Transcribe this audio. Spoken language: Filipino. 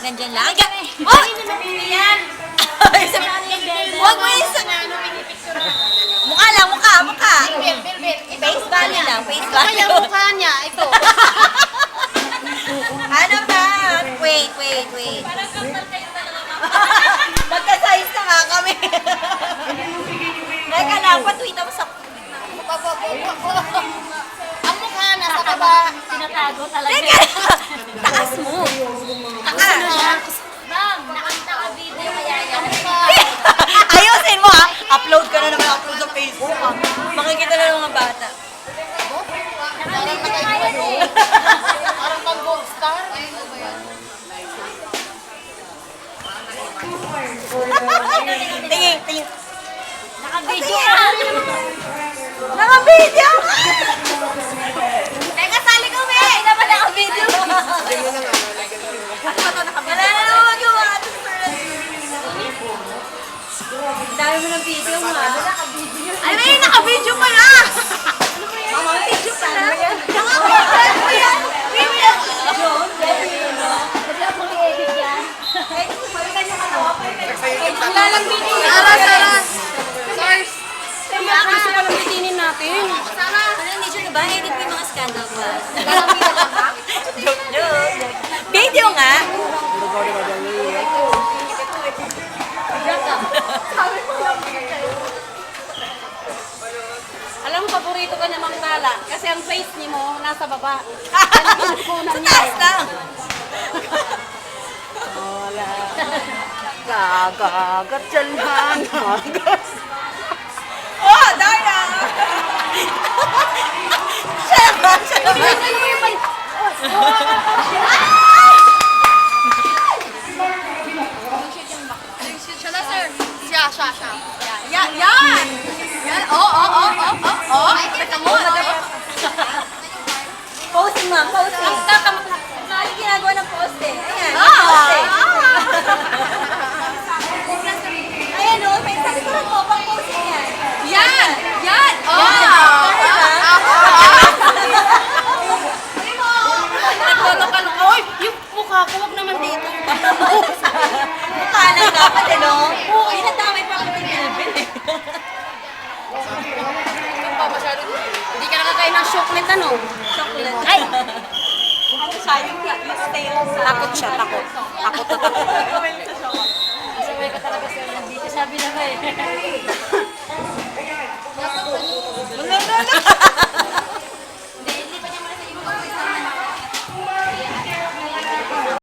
Nandyan lang. Oh! Yan! Huwag mo yung mukha lang, mukha. Face value lang, face value. Kaya mukha niya, ito. Ano ba? Wait. Magka-size na nga kami. Teka lang, patwita mo sa... Ang mukha nasa baba. Tinatago talaga. Teka! Taas mo. Taas. Naka-video kaya yan. Ayusin mo ha. Upload ka na naman sa Facebook ha. Makikita na ng mga bata. Parang pang gold star. Tingin. Naka-video ka. Naka-video ka! Teka, sali ko me! Ay naman naka-video. Wala na naman magawa. Ang dami mo ng video mo ha. Ay, may naka-video pa na! Mama, video pa na. Naka-video mo yan. Video. Bigla mong i-edit yan. Ang lalang video. Aras. Source. Gusto pa lang bitinin natin. Ano, hindi siya ba? Edit mo yung mga scandal ba? Joke. Video nga. Alam mo, paborito ka niya Mang Tala. Kasi ang face niyo mo, nasa baba. Sa taas lang. Kagagat dyan hanagat. Oh, Dana! Siya naman. Siya na, sir. Siya. Yan! Oh! Teka mo, posing, ma'am. Posing. Lagi ginagawa ng post eh. Ayan, post eh. Ayan o, may sakuran mo, pang posing yan. Yan! Naglolo-kalo. Oy, yung mukha ko, wag naman dito. Mukha lang dapat eh, no? Oo, inadamay pa kami ni Elvin eh. Hindi ka nakakain ng chocolate, ano? Chocolate. Ay! Sayang ka, you stay sa... Takot siya, takot. Takot na takot. Sabay ka talaga sir. Nandito sabi na ba eh.